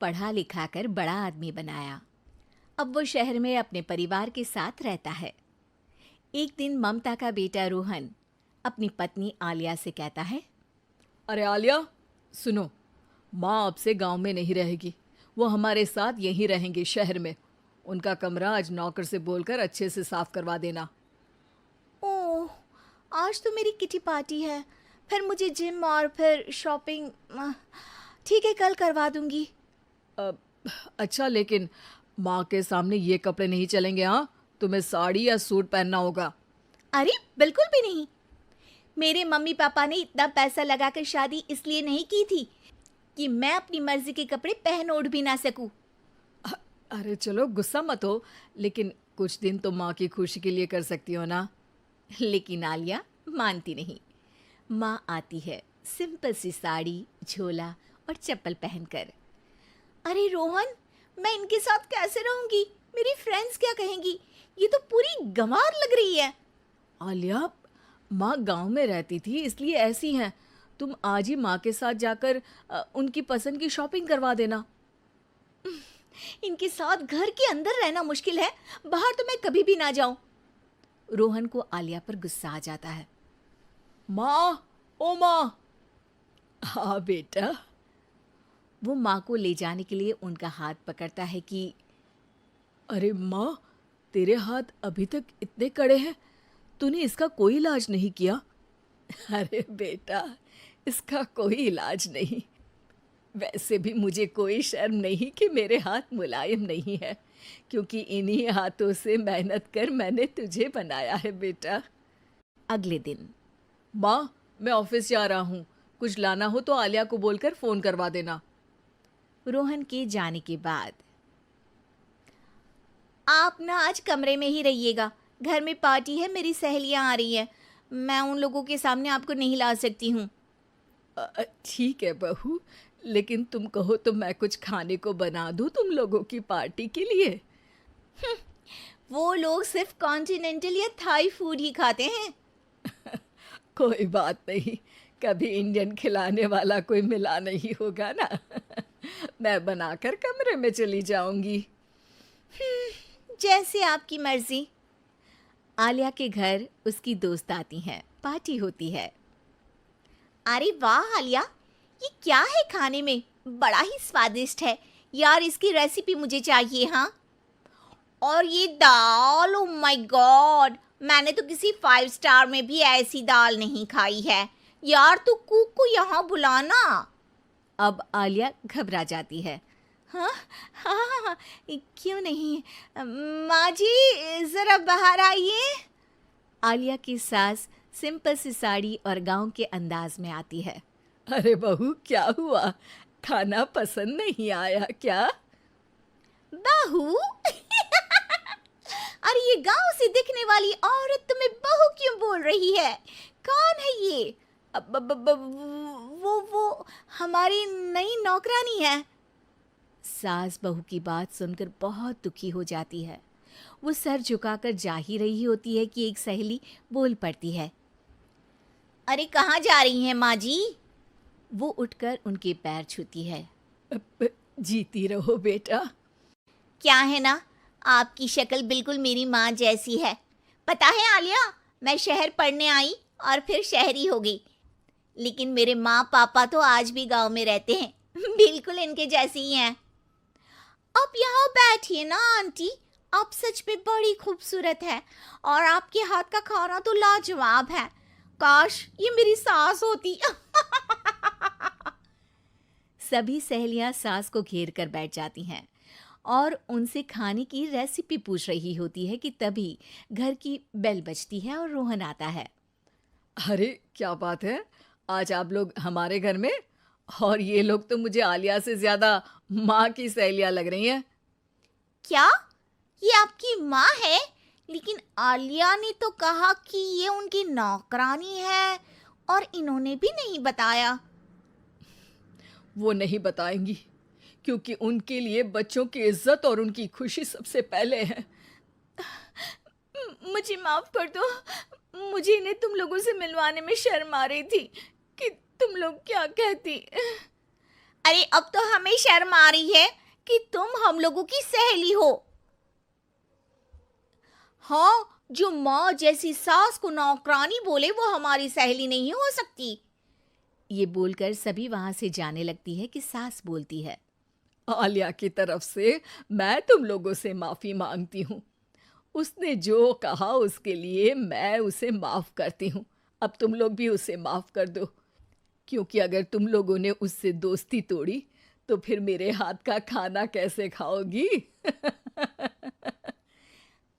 पढ़ा लिखा कर बड़ा आदमी बनाया। अब वो शहर में अपने परिवार के साथ रहता है। एक दिन ममता का बेटा रोहन अपनी पत्नी आलिया से कहता है, अरे आलिया, सुनो, माँ अब से गांव में नहीं रहेगी। वो हमारे साथ यहीं रहेंगे शहर में। उनका कमरा आज नौकर से बोलकर अच्छे से साफ करवा देना। ओह, आज तो मेरी किटी पार्टी है, फिर मुझे जिम और फिर शॉपिंग। ठीक है, कल करवा दूंगी। अ, अच्छा, लेकिन माँ के सामने ये कपड़े नहीं चलेंगे। हाँ, तुम्हें साड़ी या सूट पहनना होगा। अरे बिल्कुल भी नहीं। मेरे मम्मी पापा ने इतना पैसा लगाकर शादी इसलिए नहीं की थी कि मैं अपनी मर्जी के कपड़े पहन ओढ़ भी ना सकूं। अरे चलो, गुस्सा मत हो, लेकिन कुछ दिन तो माँ की खुशी के लिए कर सकती हो ना। लेकिन आलिया मानती नहीं। माँ आती है सिंपल सी साड़ी, झोला और चप्पल पहनकर। अरे रोहन, मैं इनके साथ कैसे रहूंगी? मेरी फ्रेंड्स क्या कहेंगी? ये तो पूरी गंवार लग रही है। आलिया, माँ गांव में रहती थी इसलिए ऐसी हैं। तुम आज ही माँ के साथ जाकर उनकी पसंद की शॉपिंग करवा देना। इनके साथ घर के अंदर रहना मुश्किल है, बाहर तो मैं कभी भी ना जाऊं। रोहन को आलिया पर गुस्सा आ जाता है। माँ, ओ माँ। हाँ बेटा। वो माँ को ले जाने के लिए उनका हाथ पकड़ता है कि अरे माँ, तेरे हाथ अभी तक इतने कड़े हैं, तूने इसका कोई इलाज नहीं किया? अरे बेटा, इसका कोई इलाज नहीं। वैसे भी मुझे कोई शर्म नहीं कि मेरे हाथ मुलायम नहीं है, क्योंकि इन्हीं हाथों से मेहनत कर मैंने तुझे बनाया है बेटा। अगले दिन। माँ, मैं ऑफिस जा रहा हूँ। कुछ लाना हो तो आलिया को बोलकर फ़ोन करवा देना। रोहन के जाने के बाद, आप ना आज कमरे में ही रहिएगा, घर में पार्टी है, मेरी सहेलियां आ रही हैं, मैं उन लोगों के सामने आपको नहीं ला सकती हूँ। ठीक है बहू, लेकिन तुम कहो तो मैं कुछ खाने को बना दूँ तुम लोगों की पार्टी के लिए। वो लोग सिर्फ कॉन्टिनेंटल या थाई फूड ही खाते हैं। कोई बात नहीं, कभी इंडियन खिलाने वाला कोई मिला नहीं होगा ना। मैं बनाकर कमरे में चली जाऊंगी। जैसे आपकी मर्जी। आलिया के घर उसकी दोस्त आती हैं, पार्टी होती है। अरे वाह आलिया, ये क्या है खाने में? बड़ा ही स्वादिष्ट है यार, इसकी रेसिपी मुझे चाहिए। हाँ, और ये दाल, ओ माय गॉड, मैंने तो किसी 5 स्टार में भी ऐसी दाल नहीं खाई है। यार तू कुक को यहाँ बुलाना। अब आलिया घबरा जाती है। हाँ हाँ हाँ हाँ, क्यों नहीं। माँ जी ज़रा बाहर आइए। आलिया की सास सिंपल सी साड़ी और गांव के अंदाज में आती है। अरे बहू, क्या हुआ? खाना पसंद नहीं आया क्या? बहू? अरे ये गांव से दिखने वाली औरत तुम्हें बहू क्यों बोल रही है? कौन है ये? वो हमारी नई नौकरानी है। सास बहू की बात सुनकर बहुत दुखी हो जाती है। वो सर झुकाकर जा ही रही होती है कि एक सहेली बोल पड़ती है। अरे कहाँ जा रही हैं माँ जी? वो उठकर उनके पैर छूती है। जीती रहो बेटा। क्या है ना, आपकी शक्ल बिल्कुल मेरी माँ जैसी है। पता है आलिया, मैं शहर पढ़ने आई और फिर शहरी हो गई, लेकिन मेरे माँ पापा तो आज भी गांव में रहते हैं, बिल्कुल इनके जैसे ही हैं। आप यहाँ बैठिए ना आंटी, आप सच में बड़ी खूबसूरत है और आपके हाथ का खाना तो लाजवाब है। काश ये मेरी सास होती। सभी सहेलियां सास को घेर कर बैठ जाती हैं और उनसे खाने की रेसिपी पूछ रही होती है कि तभी घर की बेल बजती है और रोहन आता है। अरे क्या बात है, आज आप लोग हमारे घर में? और ये लोग तो मुझे आलिया से ज्यादा माँ की सहेलियाँ लग रही हैं। क्या ये आपकी माँ है? लेकिन आलिया ने तो कहा कि ये उनकी नौकरानी है और इन्होंने भी नहीं बताया। वो नहीं बताएंगी, क्योंकि उनके लिए बच्चों की इज्जत और उनकी खुशी सबसे पहले है। मुझे माफ कर दो, मुझे इन्हें तुम लोगों से मिलवाने में शर्म आ रही थी कि तुम लोग क्या कहती। अरे अब तो हमें शर्म आ रही है कि तुम हम लोगों की सहेली हो। हाँ, जो माँ जैसी सास को नौकरानी बोले वो हमारी सहेली नहीं हो सकती। ये बोलकर सभी वहां से जाने लगती है कि सास बोलती है, आलिया की तरफ से मैं तुम लोगों से माफ़ी मांगती हूँ। उसने जो कहा उसके लिए मैं उसे माफ़ करती हूँ। अब तुम लोग भी उसे माफ़ कर दो, क्योंकि अगर तुम लोगों ने उससे दोस्ती तोड़ी तो फिर मेरे हाथ का खाना कैसे खाओगी?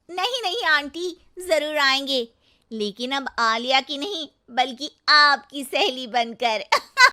नहीं नहीं आंटी, जरूर आएंगे, लेकिन अब आलिया की नहीं बल्कि आपकी सहेली बनकर।